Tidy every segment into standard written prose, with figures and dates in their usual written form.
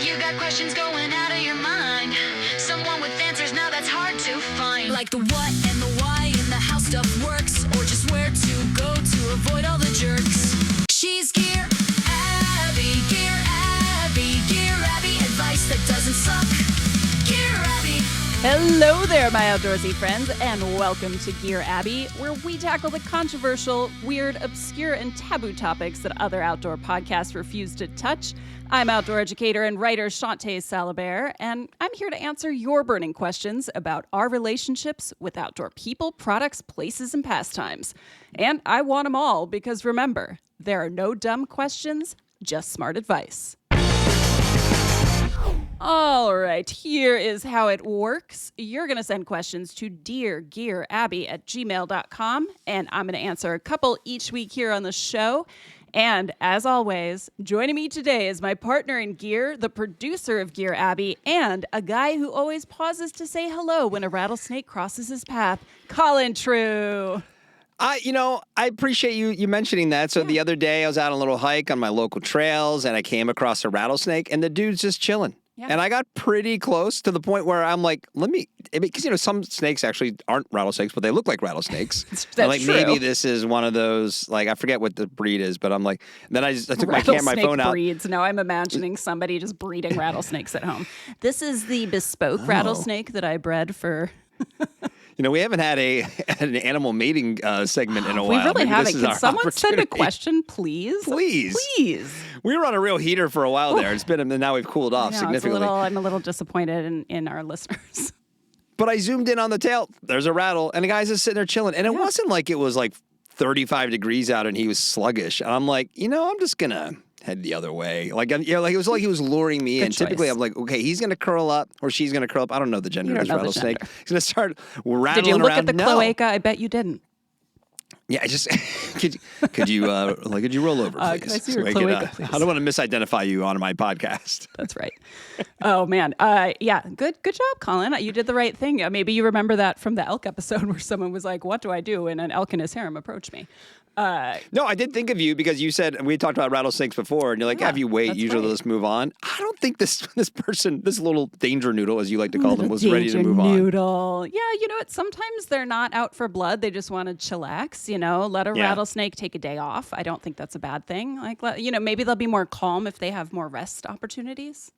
You got questions going out of your mind. Someone with answers now that's hard to find. Like the what and the why and the how stuff works, or just where to go to avoid all the jerks. She's Gear Abby, Gear Abby, Gear Abby, advice that doesn't suck. Gear Abby. Hello there, my outdoorsy friends, and welcome to Gear Abby, where we tackle the controversial, weird, obscure, and taboo topics that other outdoor podcasts refuse to touch. I'm outdoor educator and writer Shawnté Salabert, and I'm here to answer your burning questions about our relationships with outdoor people, products, places, and pastimes. And I want them all, because remember, there are no dumb questions, just smart advice. All right, here is how it works. You're going to send questions to deargearabby@gmail.com, and I'm going to answer a couple each week here on the show. And as always, joining me today is my partner in gear, the producer of Gear Abby, and a guy who always pauses to say hello when a rattlesnake crosses his path, Colin True. I appreciate you mentioning that. So The other day I was out on a little hike on my local trails and I came across a rattlesnake and the dude's just chilling. Yeah. And I got pretty close to the point where I'm like, because some snakes actually aren't rattlesnakes, but they look like rattlesnakes. That's true. Maybe this is one of those, I forget what the breed is, but I'm like, then I took my phone out. Breeds. Now I'm imagining somebody just breeding rattlesnakes at home. This is the bespoke rattlesnake that I bred for. We haven't had an animal mating segment in a while. We really Maybe haven't. Can someone send a question, please? Please. We were on a real heater for a while there. It's been, and now we've cooled off significantly. I'm a little disappointed in our listeners. But I zoomed in on the tail. There's a rattle, and the guy's just sitting there chilling. And it wasn't like it was like 35 degrees out and he was sluggish. And I'm like, I'm just gonna head the other way. It was like he was luring me in. Typically, I'm like, okay, he's going to curl up or she's going to curl up. I don't know the gender of this rattlesnake. He's going to start rattling around. Did you look at the cloaca? I bet you didn't. Yeah, I just could you roll over, please? Can I see your cloaca, please? I don't want to misidentify you on my podcast. That's right. Oh man, yeah, good job, Colin. You did the right thing. Maybe you remember that from the elk episode where someone was like, "What do I do?" and an elk in his harem approached me. No, I did think of you because you said, we talked about rattlesnakes before, and you're like, have you wait, usually let's move on. I don't think this person, this little danger noodle, as you like to call them, was ready to move on. Yeah, you know what? Sometimes they're not out for blood. They just want to chillax, let a rattlesnake take a day off. I don't think that's a bad thing. Maybe they'll be more calm if they have more rest opportunities.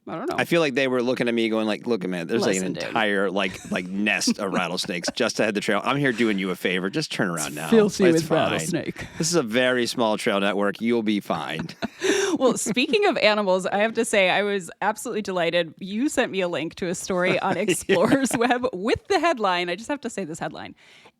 I don't know. I feel like they were looking at me going like, look, man, there's an entire nest of rattlesnakes just ahead of the trail. I'm here doing you a favor. Just turn around now. Filthy with rattlesnake. This is a very small trail network. You'll be fine. Well, speaking of animals, I have to say I was absolutely delighted. You sent me a link to a story on Explorer's Web with the headline. I just have to say this headline.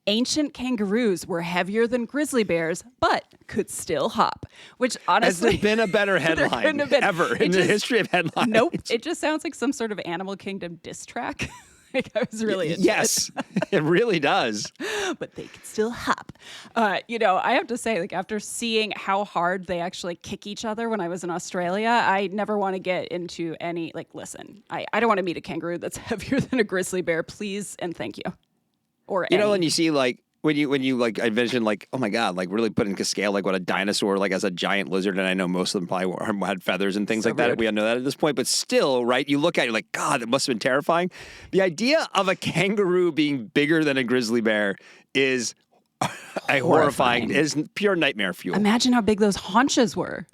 Ancient kangaroos were heavier than grizzly bears, but could still hop. Which honestly... Has there been a better headline ever in the history of headlines? Nope. It just sounds like some sort of Animal Kingdom diss track. I was really into Yes, it really does. But they could still hop. I have to say, after seeing how hard they actually kick each other when I was in Australia, I never want to get into any, listen, I don't want to meet a kangaroo that's heavier than a grizzly bear, please and thank you. Or when you see when you envision oh my God, really put into scale what a dinosaur as a giant lizard, and I know most of them probably had feathers and things like that. We know that at this point, but still, right? You look at it, you're like, God, it must have been terrifying. The idea of a kangaroo being bigger than a grizzly bear is horrifying. It is pure nightmare fuel. Imagine how big those haunches were.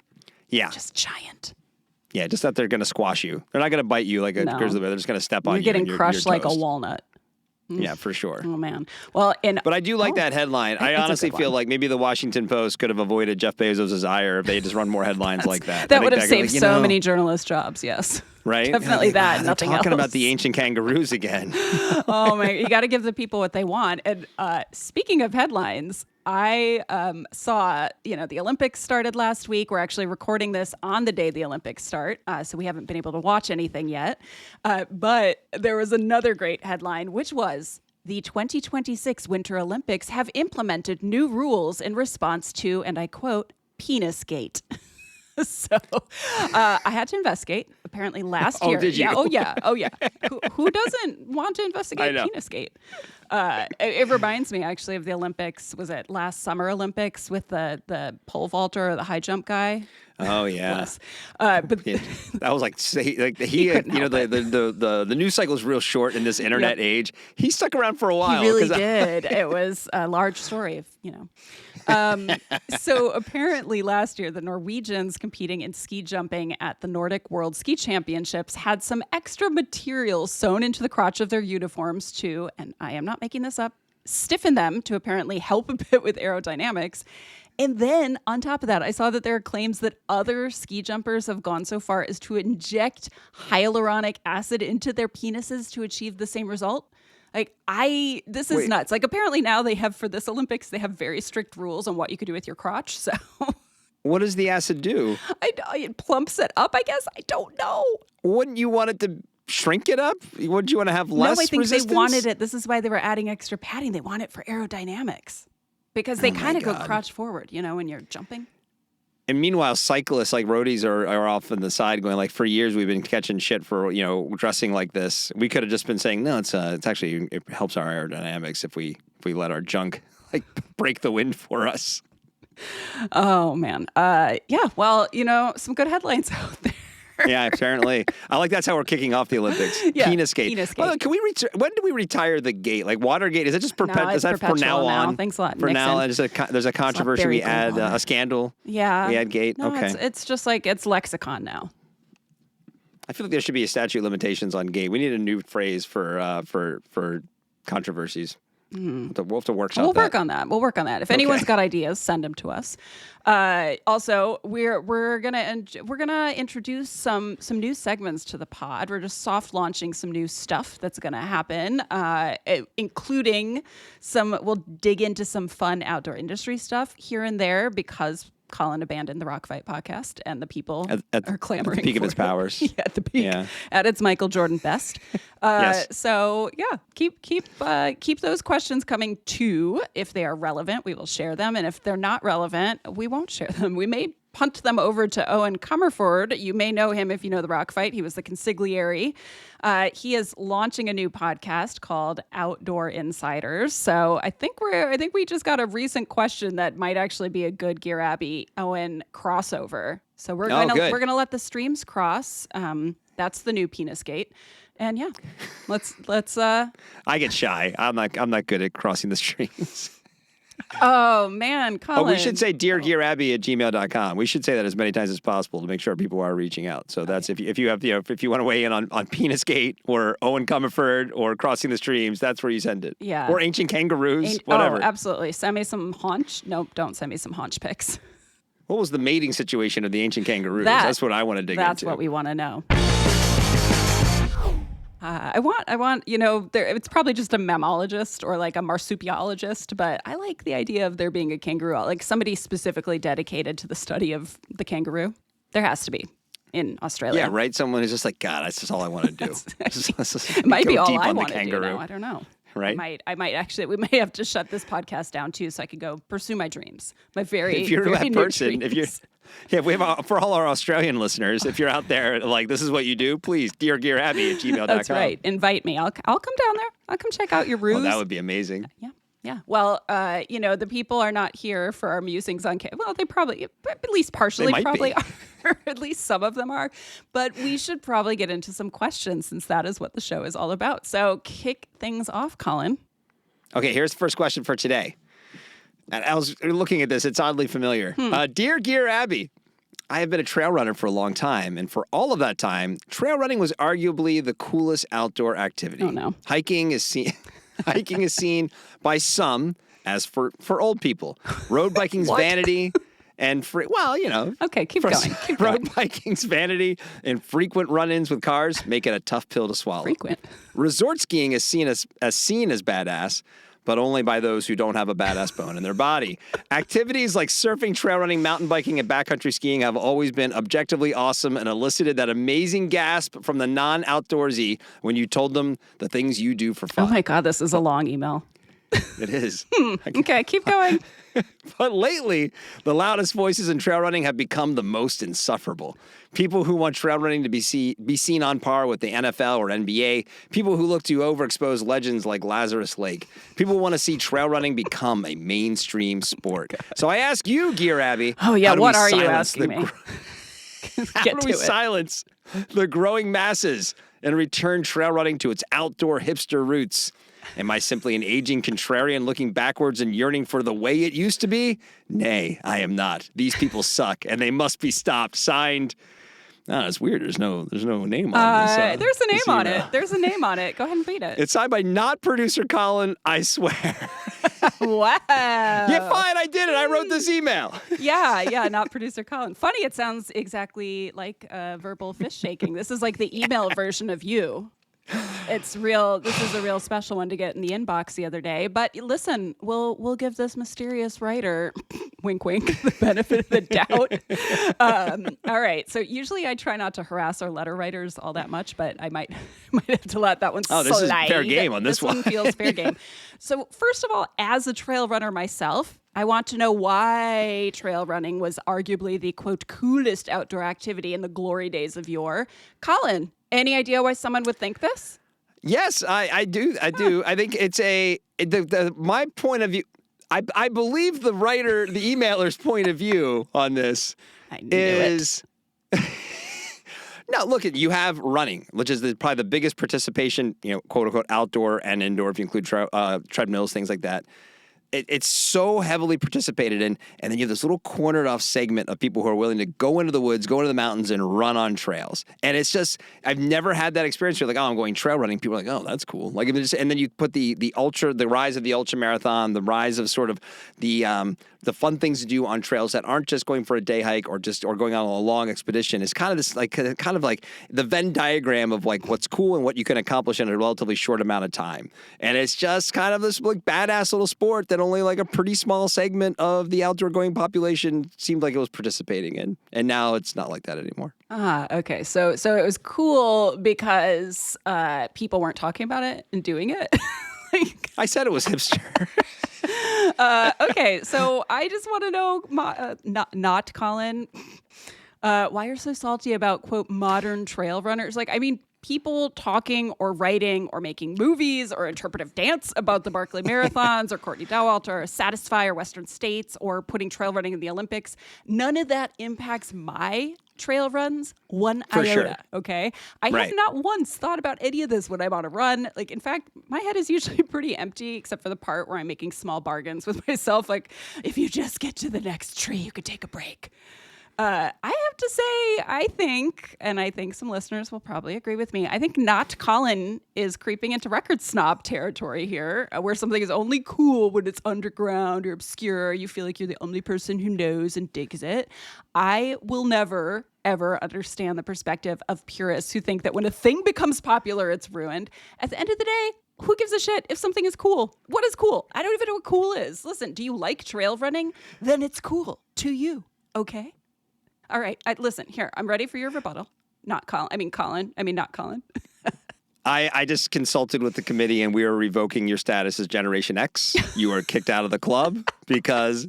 Yeah, just giant. Yeah, just that they're going to squash you. They're not going to bite you like a grizzly bear. They're just going to step on you. You're getting crushed like a walnut. Yeah, for sure. Oh, man. Well, but I do like that headline. I honestly feel like maybe the Washington Post could have avoided Jeff Bezos' ire if they had just run more headlines like that. That would have saved so many journalist jobs, yes. Right? Definitely that, nothing else. Talking about the ancient kangaroos again. Oh, my. You got to give the people what they want. And speaking of headlines, I saw, the Olympics started last week. We're actually recording this on the day the Olympics start, so we haven't been able to watch anything yet. But there was another great headline, which was the 2026 Winter Olympics have implemented new rules in response to, and I quote, Penisgate. So I had to investigate. Apparently last year. Oh, did you? Yeah. Oh, yeah. Who doesn't want to investigate Penisgate? It reminds me actually of the Olympics. Was it last Summer Olympics with the pole vaulter or the high jump guy? Oh yeah, but that was like the news cycle is real short in this internet age. He stuck around for a while. He really did. It was a large story, So apparently last year, the Norwegians competing in ski jumping at the Nordic World Ski Championships had some extra material sewn into the crotch of their uniforms to, and I am not making this up, stiffen them to apparently help a bit with aerodynamics. And then on top of that, I saw that there are claims that other ski jumpers have gone so far as to inject hyaluronic acid into their penises to achieve the same result. This is nuts. Like apparently now they have, for this Olympics, they have very strict rules on what you could do with your crotch. So what does the acid do? It plumps it up, I guess. I don't know. Wouldn't you want it to shrink it up? Wouldn't you want to have less No, I think resistance? They wanted it. This is why they were adding extra padding. They want it for aerodynamics. Because they kind of go crotch forward, when you're jumping. And meanwhile, cyclists like roadies are off on the side going like, for years we've been catching shit for, dressing like this. We could have just been saying, no, it's actually, it helps our aerodynamics if we let our junk like break the wind for us. Oh, man. Yeah, well, some good headlines out there. Yeah, apparently. I like that's how we're kicking off the Olympics. Yeah, penis gate. Well, can we when do we retire the gate? Like Watergate? Is it just perpetual? No, is that for now on? Thanks a lot. For Nixon. now, there's a controversy. We add a scandal. Yeah. We add gate. No, okay. It's just like it's lexicon now. I feel like there should be a statute of limitations on gate. We need a new phrase for controversies. We'll have to workshop We'll work on that. We'll work on that. If anyone's got ideas, send them to us. Also, we're gonna introduce some new segments to the pod. We're just soft launching some new stuff that's gonna happen, including we'll dig into some fun outdoor industry stuff here and there because Colin abandoned the Rock Fight podcast, and the people are clamoring at the peak of its it. powers. Yeah, at the peak, at its Michael Jordan best. Yes. So yeah, keep those questions coming too. If they are relevant, we will share them, and if they're not relevant, we won't share them. We may punt them over to Owen Comerford. You may know him if you know the Rock Fight. He was the consigliere. He is launching a new podcast called Outdoor Insiders. So I think we just got a recent question that might actually be a good Gearabby Owen crossover. So we're gonna let the streams cross. That's the new penis gate. And yeah, let's I get shy. I'm not good at crossing the streams. Oh man, Colin. We should say deargearabby@gmail.com. We should say that as many times as possible to make sure people are reaching out. So that's if you have if you want to weigh in on Penis Gate or Owen Comerford or crossing the streams, that's where you send it. Yeah. Or ancient kangaroos, whatever. Oh, absolutely. Send me some haunch. Nope, don't send me some haunch pics. What was the mating situation of the ancient kangaroos? That's what I want to dig into. That's what we want to know. I want, it's probably just a mammologist or like a marsupiologist, but I like the idea of there being a kangaroo, like somebody specifically dedicated to the study of the kangaroo. There has to be in Australia. Yeah, right? Someone who's just like, God, that's just all I want to do. It might be all I want to do now. I don't know. Right? I might actually, we may have to shut this podcast down too so I could go pursue my dreams. My very, if you're very that person, we have for all our Australian listeners, if you're out there, like, this is what you do, please, deargearabby@gmail.com. That's right. Invite me. I'll come down there. I'll come check out your roos. Oh, that would be amazing. Yeah. Well, the people are not here for our musings on well, they probably, at least partially probably are. At least some of them are. But we should probably get into some questions since that is what the show is all about. So kick things off, Colin. Okay, here's the first question for today. And I was looking at this. It's oddly familiar. Dear Gearabby, I have been a trail runner for a long time. And for all of that time, trail running was arguably the coolest outdoor activity. Oh, no. Hiking is seen by some as for old people. Road biking's vanity and Okay, keep going. Road biking's vanity and frequent run-ins with cars make it a tough pill to swallow. Frequent. Resort skiing is seen as badass, but only by those who don't have a badass bone in their body. Activities like surfing, trail running, mountain biking, and backcountry skiing have always been objectively awesome and elicited that amazing gasp from the non-outdoorsy when you told them the things you do for fun. Oh my God, this is a long email. It is. Okay, keep going. But lately, the loudest voices in trail running have become the most insufferable. People who want trail running to be seen on par with the NFL or NBA. People who look to overexpose legends like Lazarus Lake. People who want to see trail running become a mainstream sport. So I ask you, Gearabby. Oh, yeah, what are you asking me? How do we silence the growing masses and return trail running to its outdoor hipster roots? Am I simply an aging contrarian looking backwards and yearning for the way it used to be? Nay, I am not. These people suck, and they must be stopped. Signed. Oh, it's weird. There's no name on this. There's a name on it. There's a name on it. Go ahead and read it. It's signed by not producer Colin, I swear. Wow. Yeah, fine, I did it. I wrote this email. Yeah, not producer Colin. Funny, it sounds exactly like verbal fist shaking. This is like the email version of you. It's real. This is a real special one to get in the inbox the other day. But listen, we'll give this mysterious writer, wink, wink, the benefit of the doubt. All right. So usually I try not to harass our letter writers all that much, but I might have to let that one slide. Oh, this is fair game on this one. This one feels fair game. So first of all, as a trail runner myself, I want to know why trail running was arguably the, quote, coolest outdoor activity in the glory days of yore. Colin, any idea why someone would think this? Yes, I do. I think it's my point of view. I believe the writer, the emailer's point of view on this is. No, look, you have running, which is probably the biggest participation, quote unquote, outdoor and indoor, if you include treadmills, things like that. It's so heavily participated in, and then you have this little cornered off segment of people who are willing to go into the woods, go into the mountains, and run on trails. And it's just, I've never had that experience. You're like, oh, I'm going trail running. People are like, oh, that's cool. Like, and then you put the rise of the ultra marathon, the rise of sort of the fun things to do on trails that aren't just going for a day hike or going on a long expedition. It's kind of this like the Venn diagram of like what's cool and what you can accomplish in a relatively short amount of time. And it's just kind of this like badass little sport that only like a pretty small segment of the outdoor going population seemed like it was participating in. And now it's not like that anymore. Okay. So it was cool because people weren't talking about it and doing it. I said it was hipster. Okay, so I just want to know, not Colin, why you're so salty about, quote, modern trail runners. Like, I mean, people talking or writing or making movies or interpretive dance about the Barkley Marathons or Courtney Dauwalter or Satisfy or Western States or putting trail running in the Olympics. None of that impacts my trail runs one iota, sure. Okay? I have not once thought about any of this when I'm on a run. Like, in fact, my head is usually pretty empty except for the part where I'm making small bargains with myself. Like, if you just get to the next tree, you could take a break. I have to say, I think some listeners will probably agree with me. I think not Colin is creeping into record snob territory here, where something is only cool when it's underground or obscure. You feel like you're the only person who knows and digs it. I will never, ever understand the perspective of purists who think that when a thing becomes popular, it's ruined. At the end of the day, who gives a shit if something is cool? What is cool? I don't even know what cool is. Listen, do you like trail running? Then it's cool to you, okay? All right. Listen, here, I'm ready for your rebuttal. Not Colin. Not Colin. I just consulted with the committee and we are revoking your status as Generation X. You are kicked out of the club because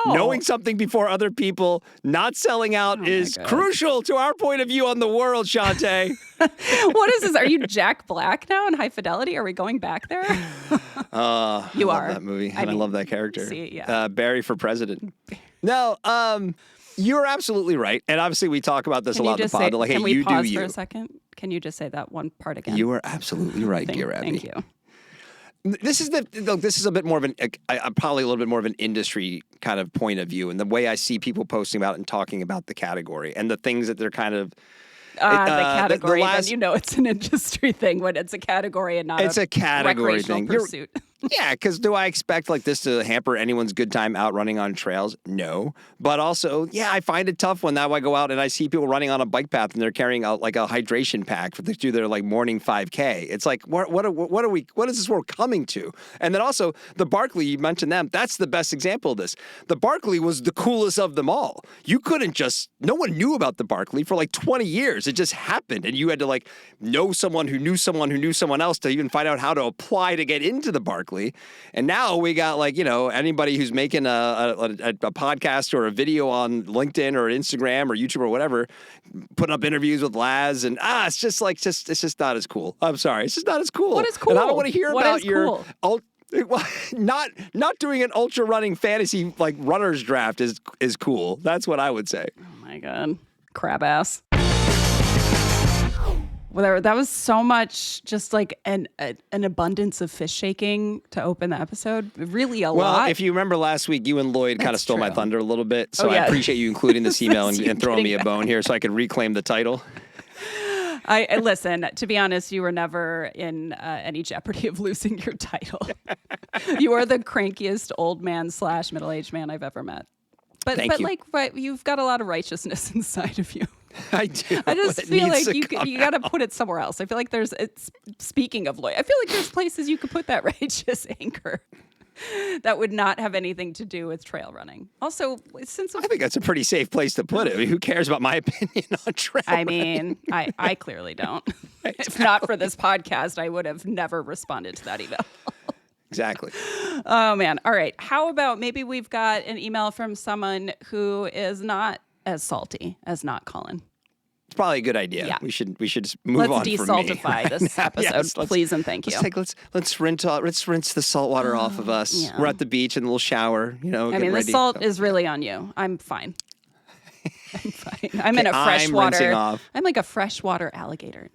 knowing something before other people, not selling out is crucial to our point of view on the world, Shawnté. What is this? Are you Jack Black now in High Fidelity? Are we going back there? I love that movie. I love that character. See, yeah. Barry for president. No, you're absolutely right. And obviously we talk about this a lot in the pod. Like, can hey, we you pause do you. for a second? Can you just say that one part again? You are absolutely right, Gearabby. Thank you. This is a bit more of probably a little bit more of an industry kind of point of view, and the way I see people posting about it and talking about the category and the things that they're kind of the category. Then it's an industry thing when it's a category and not a category thing. Pursuit. Yeah, because do I expect like this to hamper anyone's good time out running on trails? No. But also, yeah, I find it tough when now I go out and I see people running on a bike path and they're carrying out like a hydration pack to do their like morning 5K. It's like, what is this world coming to? And then also the Barkley, you mentioned them. That's the best example of this. The Barkley was the coolest of them all. No one knew about the Barkley for like 20 years. It just happened. And you had to like know someone who knew someone who knew someone else to even find out how to apply to get into the Barkley. historically. And now we got like, anybody who's making a podcast or a video on LinkedIn or Instagram or YouTube or whatever, putting up interviews with Laz, and it's just not as cool. I'm sorry. It's just not as cool. What is cool? And I don't want to hear what about is your cool? Well, not doing an ultra running fantasy like runners draft is cool. That's what I would say. Oh my God. Crab ass. Well, that was so much just like an abundance of fish shaking to open the episode. Really a lot. Well, if you remember last week, you and Lloyd kind of stole my thunder a little bit. So yeah. I appreciate you including this email and throwing me a bone here so I could reclaim the title. I listen, to be honest, you were never in any jeopardy of losing your title. You are the crankiest old man / middle-aged man I've ever met. But you've got a lot of righteousness inside of you. I do. I just feel like you got to put it somewhere else. I feel like speaking of Lloyd, I feel like there's places you could put that righteous anger that would not have anything to do with trail running. Also, I think that's a pretty safe place to put it. I mean, who cares about my opinion on trail running? I clearly don't. If not for this podcast, I would have never responded to that email. Exactly. Oh, man. All right. How about maybe we've got an email from someone who is not as salty as not Colin. It's probably a good idea. Yeah. We should just move on from me. Let's desaltify this episode, please and thank you. Let's rinse the salt water off of us. Yeah. We're at the beach and we'll shower. The salt is really on you. I'm fine. I'm in a freshwater. I'm like a freshwater alligator.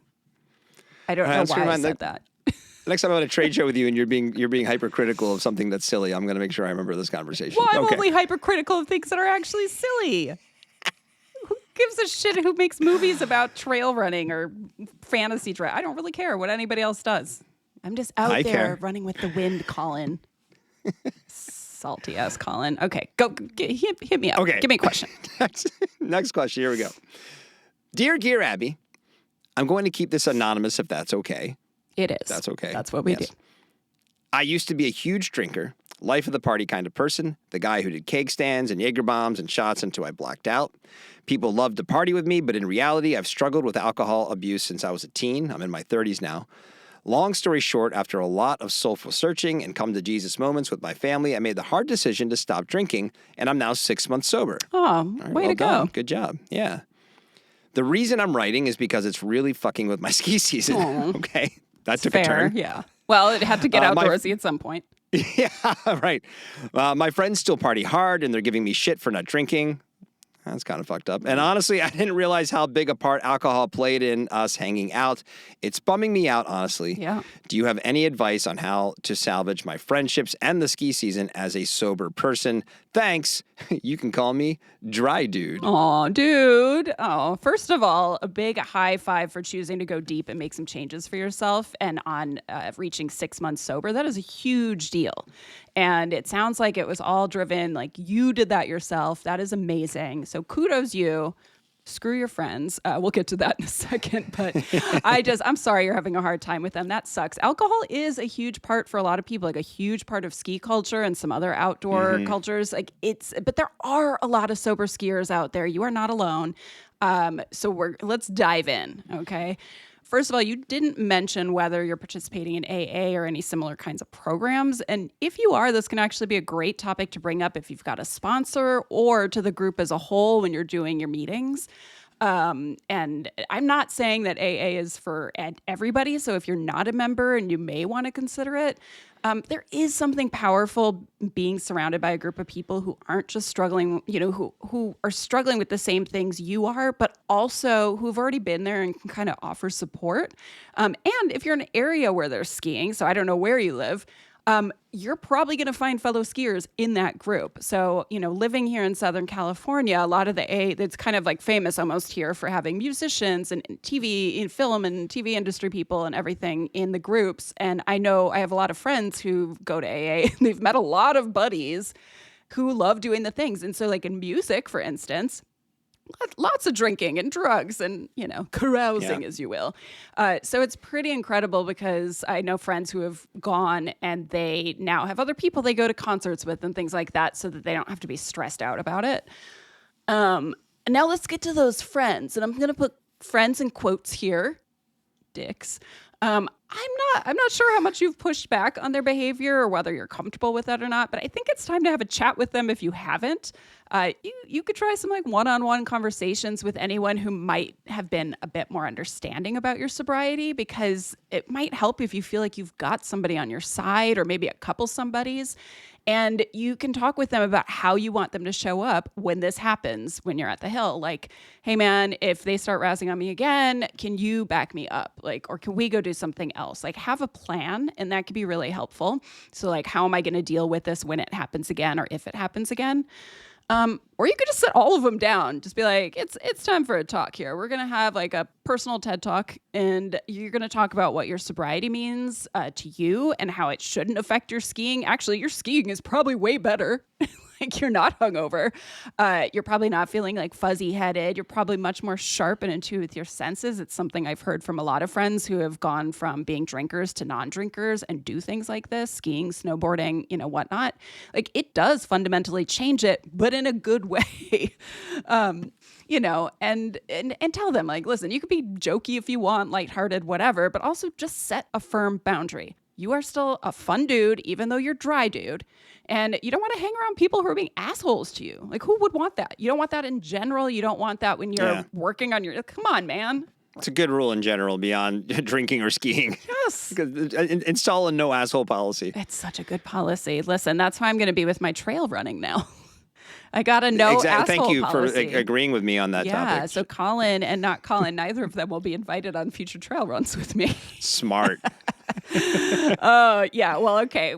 I don't know why I said that. Next time I'm at a trade show with you and you're being hypercritical of something that's silly, I'm going to make sure I remember this conversation. Well, I'm only hypercritical of things that are actually silly. Who gives a shit who makes movies about trail running or fantasy drive? I don't really care what anybody else does. I'm just out there running with the wind, Colin. Salty ass Colin. Okay, go hit me up. Okay. Give me a question. Next question. Here we go. Dear Gear Abby, I'm going to keep this anonymous if that's okay. It is. That's okay. That's what we do. I used to be a huge drinker, life of the party kind of person, the guy who did keg stands and Jaeger bombs and shots until I blacked out. People loved to party with me, but in reality, I've struggled with alcohol abuse since I was a teen. I'm in my 30s now. Long story short, after a lot of soulful searching and come to Jesus moments with my family, I made the hard decision to stop drinking, and I'm now 6 months sober. Oh, way to go. Good job. Yeah. The reason I'm writing is because it's really fucking with my ski season. Okay. That took a turn. Yeah. Well, it had to get outdoorsy at some point. Yeah, right. My friends still party hard, and they're giving me shit for not drinking. That's kind of fucked up. And honestly, I didn't realize how big a part alcohol played in us hanging out. It's bumming me out, honestly. Yeah. Do you have any advice on how to salvage my friendships and the ski season as a sober person? Thanks. You can call me Dry Dude. Oh, dude. Oh, first of all, a big high five for choosing to go deep and make some changes for yourself and on reaching 6 months sober. That is a huge deal. And it sounds like it was all driven, like you did that yourself. That is amazing. So kudos you. Screw your friends. We'll get to that in a second. But I'm sorry you're having a hard time with them. That sucks. Alcohol is a huge part for a lot of people, like a huge part of ski culture and some other outdoor cultures. But there are a lot of sober skiers out there. You are not alone. So let's dive in, okay? First of all, you didn't mention whether you're participating in AA or any similar kinds of programs. And if you are, this can actually be a great topic to bring up if you've got a sponsor or to the group as a whole when you're doing your meetings. And I'm not saying that AA is for everybody. So if you're not a member and you may want to consider it, there is something powerful being surrounded by a group of people who aren't just struggling, who are struggling with the same things you are, but also who've already been there and can kind of offer support. And if you're in an area where they're skiing, so I don't know where you live, you're probably going to find fellow skiers in that group. So, living here in Southern California, a lot of it's kind of like famous almost here for having musicians and TV and film and TV industry people and everything in the groups. And I know I have a lot of friends who go to AA and they've met a lot of buddies who love doing the things. And so like in music, for instance, lots of drinking and drugs and, carousing, as you will. So it's pretty incredible because I know friends who have gone and they now have other people they go to concerts with and things like that so that they don't have to be stressed out about it. Now let's get to those friends. And I'm going to put friends in quotes here. Dicks. I'm not sure how much you've pushed back on their behavior or whether you're comfortable with that or not, but I think it's time to have a chat with them if you haven't. You could try some like one-on-one conversations with anyone who might have been a bit more understanding about your sobriety, because it might help if you feel like you've got somebody on your side or maybe a couple somebodies. And you can talk with them about how you want them to show up when this happens, when you're at the hill. Like, hey man, if they start razzing on me again, can you back me up? Like, or can we go do something else? Like, have a plan, and that could be really helpful. So like, how am I going to deal with this when it happens again, or if it happens again? Or you could just sit all of them down. Just be like, it's time for a talk here. We're going to have like a personal TED talk, and you're going to talk about what your sobriety means to you and how it shouldn't affect your skiing. Actually, your skiing is probably way better. Like, you're not hungover. You're probably not feeling like fuzzy headed. You're probably much more sharp and in tune with your senses. It's something I've heard from a lot of friends who have gone from being drinkers to non-drinkers and do things like this, skiing, snowboarding, whatnot. Like, it does fundamentally change it, but in a good way. And tell them, like, listen, you could be jokey if you want, lighthearted, whatever, but also just set a firm boundary. You are still a fun dude, even though you're dry dude. And you don't want to hang around people who are being assholes to you. Like, who would want that? You don't want that in general. You don't want that when you're working on come on, man. It's a good rule in general beyond drinking or skiing. Yes. Install a no asshole policy. It's such a good policy. Listen, that's how I'm going to be with my trail running now. I got a no asshole Thank you policy. for agreeing with me on that topic. Yeah, so Colin and not Colin, neither of them will be invited on future trail runs with me. Smart. Yeah, well, okay,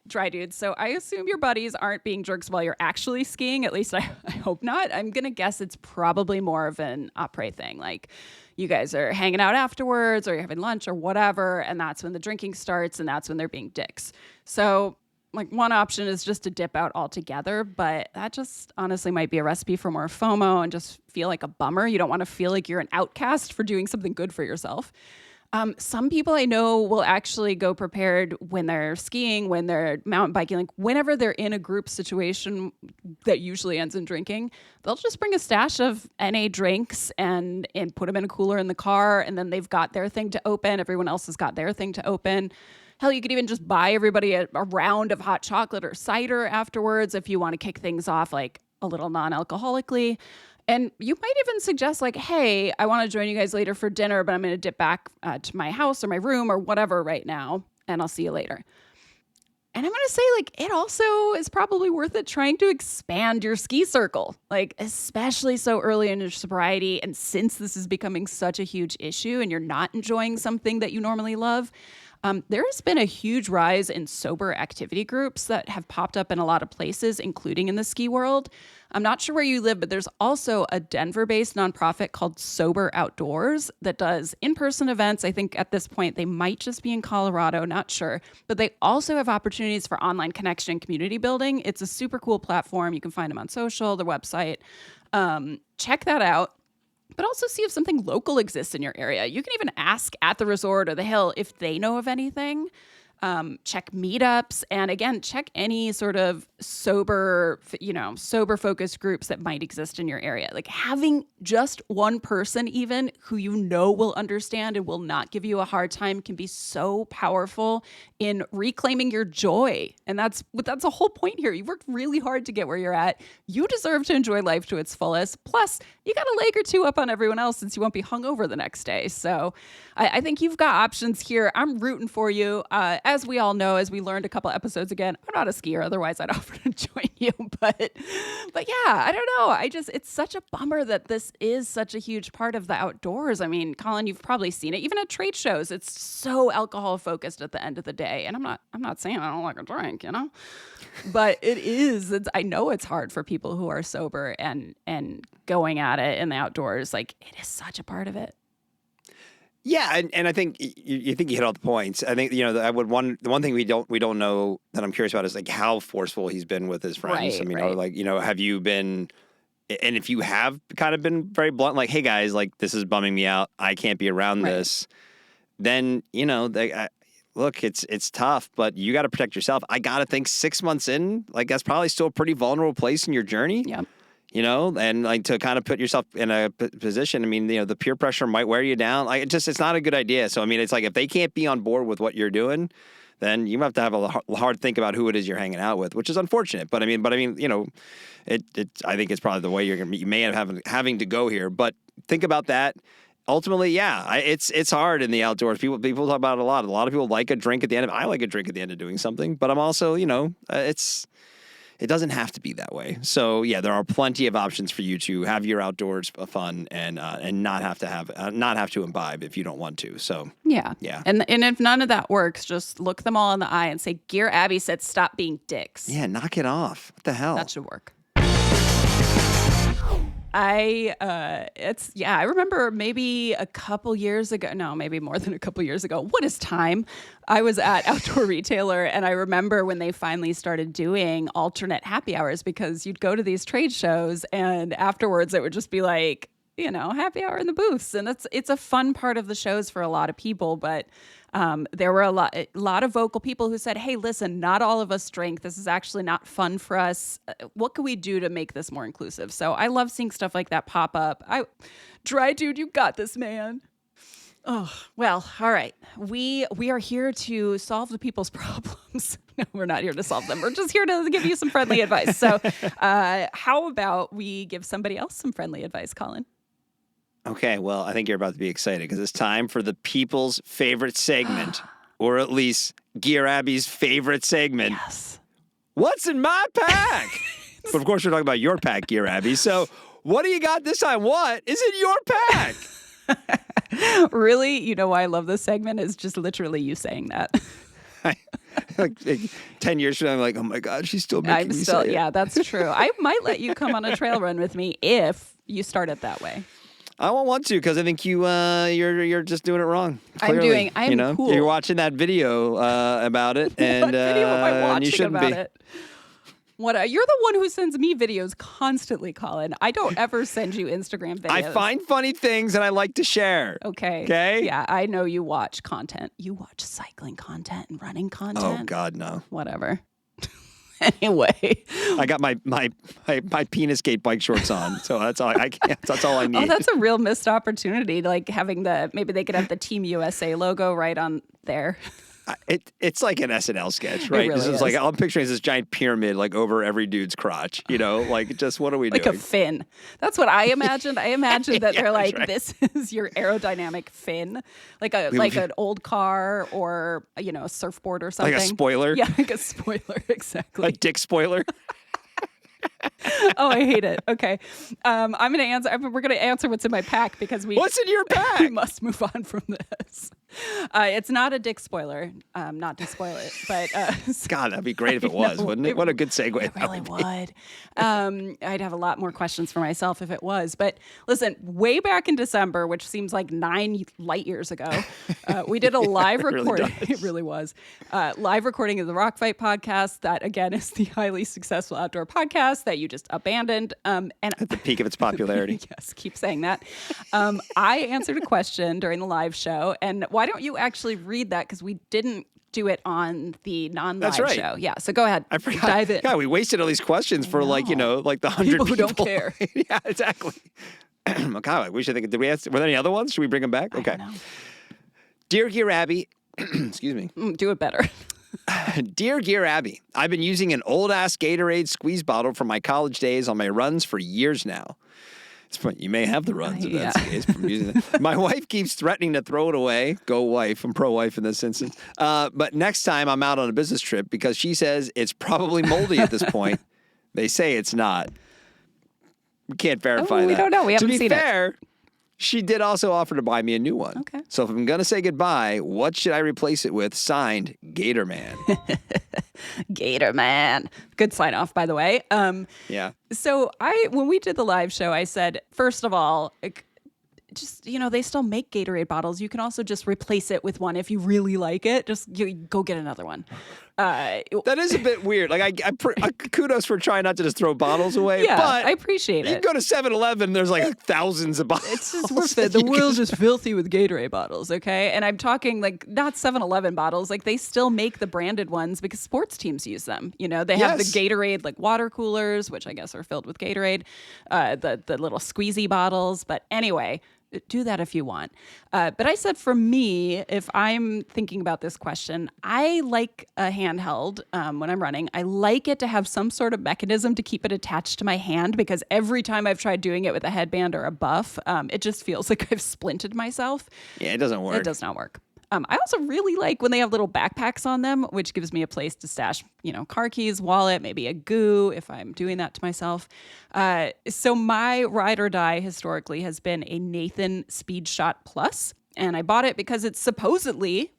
dry dudes. So I assume your buddies aren't being jerks while you're actually skiing. At least I hope not. I'm going to guess it's probably more of an après thing. Like, you guys are hanging out afterwards or you're having lunch or whatever, and that's when the drinking starts, and that's when they're being dicks. So like, one option is just to dip out altogether, but that just honestly might be a recipe for more FOMO and just feel like a bummer. You don't want to feel like you're an outcast for doing something good for yourself. Some people I know will actually go prepared when they're skiing, when they're mountain biking, like whenever they're in a group situation that usually ends in drinking, they'll just bring a stash of NA drinks and put them in a cooler in the car, and then they've got their thing to open. Everyone else has got their thing to open. Hell, you could even just buy everybody a round of hot chocolate or cider afterwards if you want to kick things off like a little non-alcoholically. And you might even suggest like, hey, I want to join you guys later for dinner, but I'm going to dip back to my house or my room or whatever right now, and I'll see you later. And I'm going to say, like, it also is probably worth it trying to expand your ski circle, like, especially so early in your sobriety. And since this is becoming such a huge issue and you're not enjoying something that you normally love, there has been a huge rise in sober activity groups that have popped up in a lot of places, including in the ski world. I'm not sure where you live, but there's also a Denver-based nonprofit called Sober Outdoors that does in-person events. I think at this point they might just be in Colorado, not sure. But they also have opportunities for online connection and community building. It's a super cool platform. You can find them on social, their website. Check that out. But also see if something local exists in your area. You can even ask at the resort or the hill if they know of anything. Check meetups, and again, check any sort of sober focused groups that might exist in your area. Like, having just one person even who will understand and will not give you a hard time can be so powerful in reclaiming your joy. And that's the whole point here. You've worked really hard to get where you're at. You deserve to enjoy life to its fullest. Plus, you got a leg or two up on everyone else since you won't be hungover the next day. So I think you've got options here. I'm rooting for you. As we all know, as we learned a couple episodes again, I'm not a skier. Otherwise, I'd offer to join you. But yeah, I don't know. It's such a bummer that this is such a huge part of the outdoors. I mean, Colin, you've probably seen it. Even at trade shows, it's so alcohol focused at the end of the day. And I'm not saying I don't like a drink, but it is. I know it's hard for people who are sober and going at it in the outdoors. Like, it is such a part of it. Yeah, and I think you hit all the points. I think the one thing we don't know that I'm curious about is like how forceful he's been with his friends. Right, or like have you been, and if you have kind of been very blunt, like, hey guys, like, this is bumming me out, I can't be around this. Then look, it's tough, but you got to protect yourself. I got to think 6 months in, like, that's probably still a pretty vulnerable place in your journey. Yeah. and like to kind of put yourself in a position. I mean, the peer pressure might wear you down. Like it's not a good idea. So, I mean, it's like if they can't be on board with what you're doing, then you have to have a hard think about who it is you're hanging out with, which is unfortunate. But I mean, I think it's probably the way you may have having to go here. But think about that. Ultimately, yeah, it's hard in the outdoors. People talk about it a lot. A lot of people like a drink at the end of. I like a drink at the end of doing something, but I'm also, it doesn't have to be that way. So yeah, there are plenty of options for you to have your outdoors fun and not have to imbibe if you don't want to. So yeah. And if none of that works, just look them all in the eye and say, Gear Abby said, stop being dicks. Yeah, knock it off. What the hell? That should work. I remember maybe a couple years ago, no, maybe more than a couple years ago. What is time? I was at Outdoor Retailer, and I remember when they finally started doing alternate happy hours, because you'd go to these trade shows and afterwards it would just be like, happy hour in the booths. And it's a fun part of the shows for a lot of people, but there were a lot of vocal people who said, hey, listen, not all of us drink. This is actually not fun for us. What can we do to make this more inclusive? So I love seeing stuff like that pop up. Dry Dude, you got this, man. Oh, well, all right. We are here to solve the people's problems. No, we're not here to solve them. We're just here to give you some friendly advice. So how about we give somebody else some friendly advice, Colin? Okay, well, I think you're about to be excited because it's time for the people's favorite segment, or at least Gear Abby's favorite segment. Yes. What's in my pack? But of course, we're talking about your pack, Gear Abby. So what do you got this time? What is in your pack? Really? You know why I love this segment? Is just literally you saying that. like 10 years from now, I'm like, oh my God, she's still making me say it. Yeah, that's true. I might let you come on a trail run with me if you start it that way. I won't want to because I think you're just doing it wrong. Clearly, I'm cool. You're watching that video about it, and what video am I watching you shouldn't about be. It? You're the one who sends me videos constantly, Colin. I don't ever send you Instagram videos. I find funny things and I like to share. Okay. Yeah, I know you watch content. You watch cycling content and running content. Oh God, no. Whatever. Anyway, I got my penis skate bike shorts on, so that's all that's all I need. Oh, that's a real missed opportunity. Like having maybe they could have the Team USA logo right on there. It's like an SNL sketch, right? It really is. Like I'm picturing this giant pyramid like over every dude's crotch, like just what are we doing? Like a fin. That's what I imagined. I imagined that they're like, right. This is your aerodynamic fin, like an old car or a surfboard or something. Like a spoiler. Yeah, like a spoiler, exactly. A dick spoiler. Oh, I hate it. Okay. I'm going to answer. We're going to answer what's in my pack because What's in your pack? We must move on from this. It's not a dick spoiler. Not to spoil it, but God, that'd be great if it was, wouldn't it? What a good segue. It really would. I'd have a lot more questions for myself if it was. But listen, way back in December, which seems like 9 light years ago, we did a live recording. It really was. Live recording of the Rock Fight podcast. That again is the highly successful outdoor podcast that you just abandoned. And at the peak of its popularity. Yes, keep saying that. I answered a question during the live show, and why don't you actually read that? Because we didn't do it on the non-live show. Yeah, so go ahead. I forgot. Dive in. God, we wasted all these questions for like the 100 people who don't care. Yeah, exactly. God, we should think. Did we ask? Were there any other ones? Should we bring them back? Okay. I don't know. Dear Gear Abby, excuse me. Do it better. Dear Gear Abby, I've been using an old-ass Gatorade squeeze bottle from my college days on my runs for years now. It's funny. You may have the runs if that's the case from using it. My wife keeps threatening to throw it away. Go wife. I'm pro-wife in this instance. But next time I'm out on a business trip because she says it's probably moldy at this point. They say it's not. We can't verify that. We don't know. We haven't seen it. To be fair, she did also offer to buy me a new one. Okay. So if I'm going to say goodbye, what should I replace it with? Signed, Gator Man. Gator Man. Good sign off, by the way. Yeah. So when we did the live show, I said, first of all, just, they still make Gatorade bottles. You can also just replace it with one if you really like it. Just go get another one. That is a bit weird. Like, kudos for trying not to just throw bottles away. Yeah, but I appreciate you it. go to 7-Eleven, there's like thousands of bottles. It's just worth it. The world is filthy with Gatorade bottles, okay? And I'm talking like not 7-Eleven bottles. Like they still make the branded ones because sports teams use them. You know, they have the Gatorade like water coolers, which I guess are filled with Gatorade, the little squeezy bottles. But anyway, do that if you want. But I said for me, if I'm thinking about this question, I like a handheld when I'm running. I like it to have some sort of mechanism to keep it attached to my hand because every time I've tried doing it with a headband or a buff, it just feels like I've splinted myself. Yeah, it doesn't work. It does not work. I also really like when they have little backpacks on them, which gives me a place to stash, car keys, wallet, maybe a goo if I'm doing that to myself. So my ride or die historically has been a Nathan Speed Shot Plus, and I bought it because it's supposedly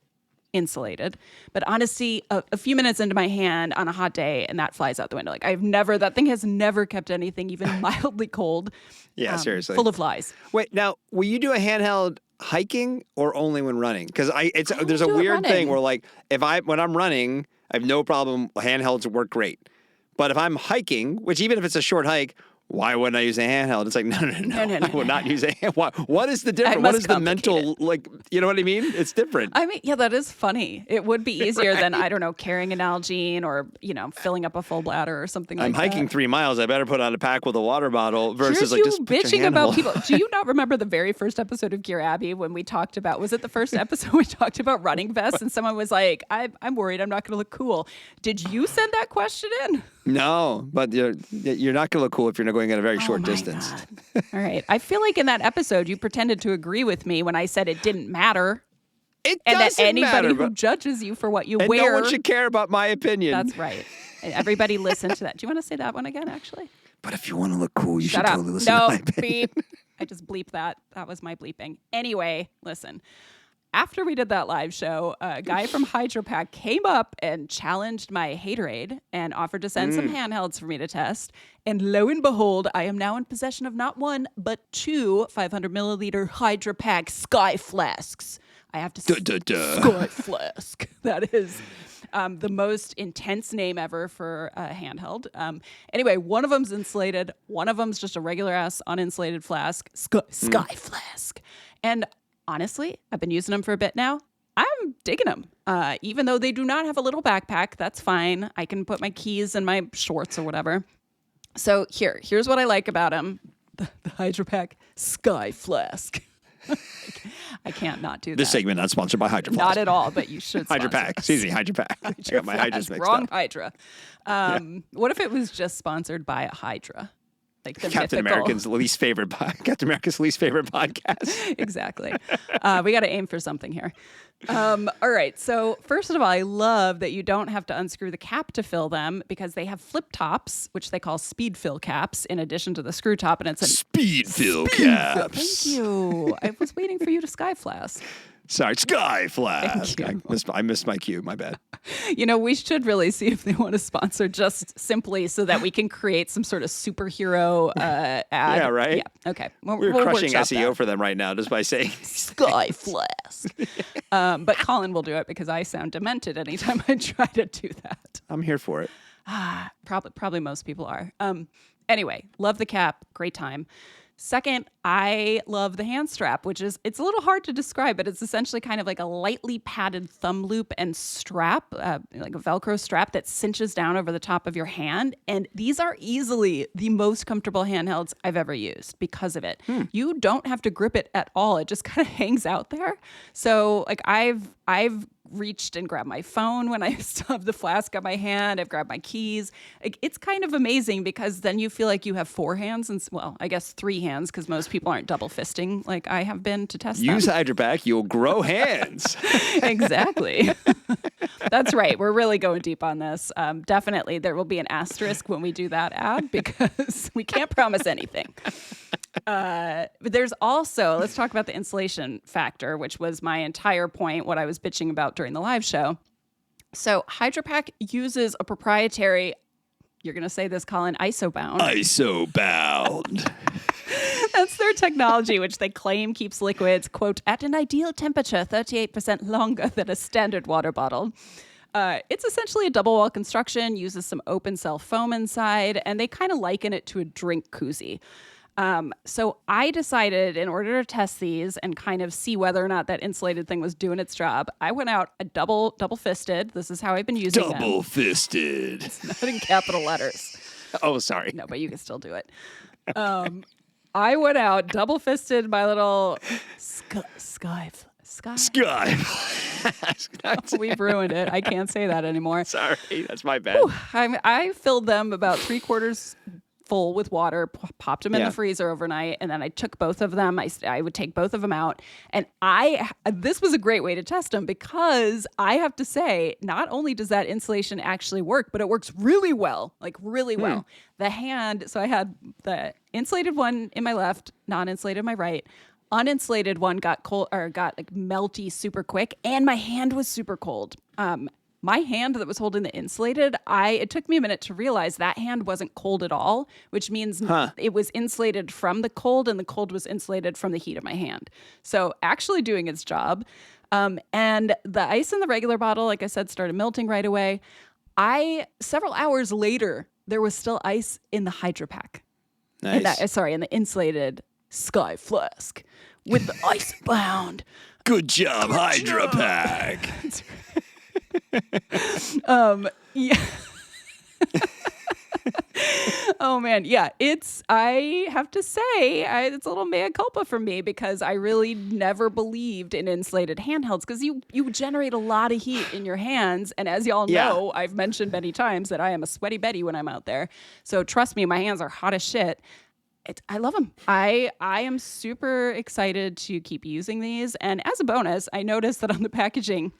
insulated. But honestly, a few minutes into my hand on a hot day, and that flies out the window. Like that thing has never kept anything even mildly cold. Yeah, seriously. Full of flies. Wait, now, will you do a handheld hiking or only when running? Because there's a weird thing where like when I'm running, I have no problem. Handhelds work great. But if I'm hiking, which even if it's a short hike, why wouldn't I use a handheld? It's like, no. I would not use a handheld. What is the difference? What is the mental, you know what I mean? It's different. I mean, yeah, that is funny. It would be easier than, I don't know, carrying an Nalgene or, filling up a full bladder or something like that. I'm hiking 3 miles. I better put on a pack with a water bottle versus Here's just bitching about people. Do you not remember the very first episode of Gear Abby when we talked about, was it the first episode we talked about running vests and someone was like, I'm worried I'm not going to look cool. Did you send that question in? No, but you're not going to look cool if you're not going at a very short distance. All right. I feel like in that episode, you pretended to agree with me when I said it didn't matter. It and doesn't that anybody matter, who judges you for what you and wear. no one should care about my opinion. That's right. And everybody listen to that. Do you want to say that one again, actually? But if you want to look cool, you Shut should up. totally listen to my opinion. Beep. I just bleeped that. That was my bleeping. Anyway, listen. After we did that live show, a guy from Hydro Pack came up and challenged my haterade and offered to send some handhelds for me to test. And lo and behold, I am now in possession of not one, but 2 500 milliliter Hydro Pack Sky Flasks. I have to say, Sky Flask. That is the most intense name ever for a handheld. Anyway, one of them's insulated. One of them's just a regular ass uninsulated flask. Sky Flask. And honestly, I've been using them for a bit now. I'm digging them. Even though they do not have a little backpack, that's fine. I can put my keys in my shorts or whatever. So here's what I like about them. The Hydro Pack Sky Flask. I can't not do that. This segment not sponsored by Hydro Flask. Not at all, but you should sponsor Hydro Pack. us. Excuse me, Hydro Pack. I got my Hydras mixed Wrong up. Hydra. What if it was just sponsored by a Hydra? Like the Captain mythical. America's least favorite podcast. Exactly. We got to aim for something here. All right. So first of all, I love that you don't have to unscrew the cap to fill them because they have flip tops, which they call speed fill caps, in addition to the screw top, and it's a Speed fill caps. Thank you. I was waiting for you to Sky Flask. Sorry, Sky Flask. Thank you. I missed my cue. My bad. We should really see if they want to sponsor just simply so that we can create some sort of superhero ad. Yeah, right? Yeah. Okay. We're crushing SEO for them right now just by saying Sky Flask. But Colin will do it because I sound demented anytime I try to do that. I'm here for it. Probably most people are. Anyway, love the cap. Great time. Second, I love the hand strap, it's a little hard to describe, but it's essentially kind of like a lightly padded thumb loop and strap, like a Velcro strap that cinches down over the top of your hand. And these are easily the most comfortable handhelds I've ever used because of it. You don't have to grip it at all. It just kind of hangs out there. So like I've reached and grabbed my phone when I still have the flask on my hand. I've grabbed my keys. It's kind of amazing because then you feel like you have 4 hands and, well, I guess 3 hands because most people aren't double fisting like I have been to test Use them. Hydro Pack, you'll grow hands. Exactly. That's right. We're really going deep on this. Definitely there will be an asterisk when we do that ad because we can't promise anything. But there's also, let's talk about the insulation factor, which was my entire point, what I was bitching about during the live show. So Hydro Pack uses a proprietary, you're going to say this, Colin, ISO-bound. ISO-bound. That's their technology, which they claim keeps liquids, quote, at an ideal temperature, 38% longer than a standard water bottle. It's essentially a double wall construction, uses some open cell foam inside, and they kind of liken it to a drink koozie. So I decided in order to test these and kind of see whether or not that insulated thing was doing its job, I went out a double fisted. This is how I've been using them. Double fisted. It's not in capital letters. Oh, sorry. No, but you can still do it. I went out double fisted my little sky. We've ruined it. I can't say that anymore. Sorry, that's my bad. I filled them about 3/4 full with water, popped them in the freezer overnight, and then I took both of them. I would take both of them out, and this was a great way to test them because I have to say, not only does that insulation actually work, but it works really well, like really well. The hand, so I had the insulated one in my left, non-insulated in my right. Uninsulated one got cold or got like melty super quick, and my hand was super cold. My hand that was holding the insulated, it took me a minute to realize that hand wasn't cold at all, which means it was insulated from the cold, and the cold was insulated from the heat of my hand. So actually doing its job. And the ice in the regular bottle, like I said, started melting right away. Several hours later, there was still ice in the Hydro Pack. Nice. In the insulated Sky Flask with the ice bound. Good job, Hydro Pack. Yeah. Oh man, yeah. I have to say, it's a little mea culpa for me because I really never believed in insulated handhelds because you generate a lot of heat in your hands, and as y'all know, I've mentioned many times that I am a sweaty Betty when I'm out there. So trust me, my hands are hot as shit. I love them. I am super excited to keep using these, and as a bonus, I noticed that on the packaging,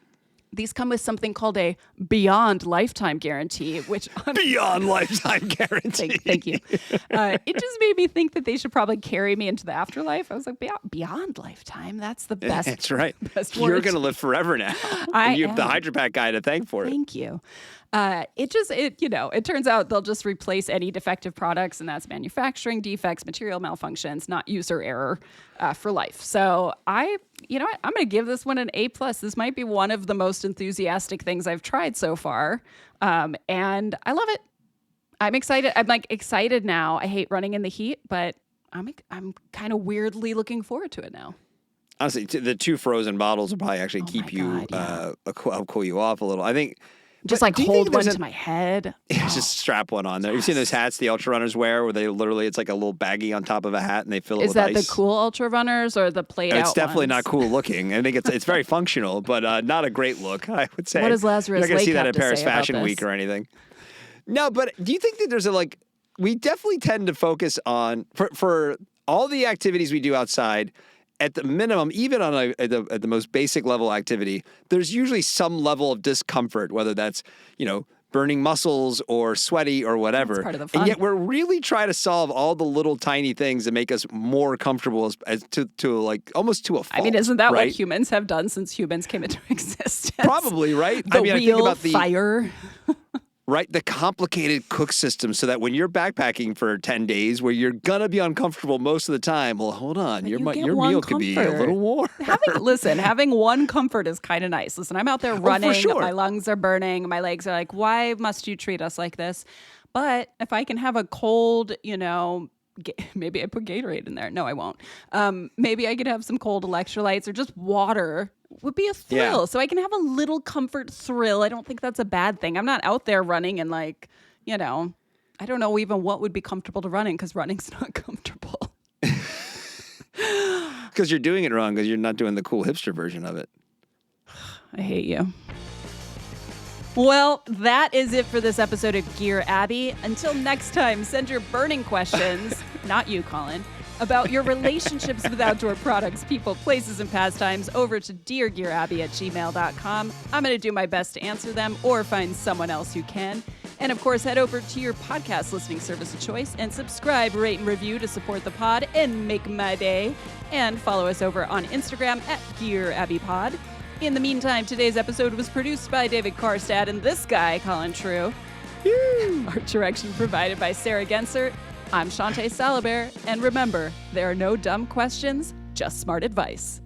these come with something called a Beyond Lifetime Guarantee, which... Beyond Lifetime Guarantee. Thank you. It just made me think that they should probably carry me into the afterlife. I was like, Beyond Lifetime? That's the best. That's right. Best You're going to live forever now. You have the Hydro Pack guy to thank for it. Thank you. It turns out they'll just replace any defective products, and that's manufacturing defects, material malfunctions, not user error for life. So I'm going to give this one an A+. This might be one of the most enthusiastic things I've tried so far. And I love it. I'm excited. I'm excited now. I hate running in the heat, but I'm kind of weirdly looking forward to it now. Honestly, the 2 frozen bottles will probably actually keep you, cool you off a little. I think. Just hold one to my head. Yeah, just strap one on there. You've seen those hats the ultra runners wear where they literally, it's like a little baggie on top of a hat and they fill it with ice. Is that the cool ultra runners or the played out It's definitely ones? not cool looking. I think it's very functional, but not a great look, I would say. What does Lazarus You're not going to see that have at to Paris say about Fashion this? Week or anything. No, but do you think that there's we definitely tend to focus on, for all the activities we do outside, at the minimum, even on at the most basic level activity, there's usually some level of discomfort, whether that's, burning muscles or sweaty or whatever. That's part of the fun. And yet we're really trying to solve all the little tiny things that make us more comfortable as to almost to a fault. I mean, isn't that right? what humans have done since humans came into existence? Probably, right? The wheel, I think about fire. Right? The complicated cook system so that when you're backpacking for 10 days where you're going to be uncomfortable most of the time, well, hold on. Your meal could be a little warm. Having one comfort is kind of nice. Listen, I'm out there running. For sure. My lungs are burning. My legs are like, why must you treat us like this? But if I can have a cold, maybe I put Gatorade in there. No, I won't. Maybe I could have some cold electrolytes or just water. Would be a thrill. Yeah. So I can have a little comfort thrill. I don't think that's a bad thing. I'm not out there running and I don't know even what would be comfortable to running because running's not comfortable. Because you're doing it wrong because you're not doing the cool hipster version of it. I hate you. Well, that is it for this episode of Gear Abby. Until next time, send your burning questions, not you, Colin, about your relationships with outdoor products, people, places, and pastimes over to deargearabby@gmail.com. I'm going to do my best to answer them or find someone else who can. And of course, head over to your podcast listening service of choice and subscribe, rate, and review to support the pod and make my day. And follow us over on Instagram @GearAbbyPod. In the meantime, today's episode was produced by David Karstad and this guy, Colin True. Art direction provided by Sarah Gensert. I'm Shawnté Salabert, and remember, there are no dumb questions, just smart advice.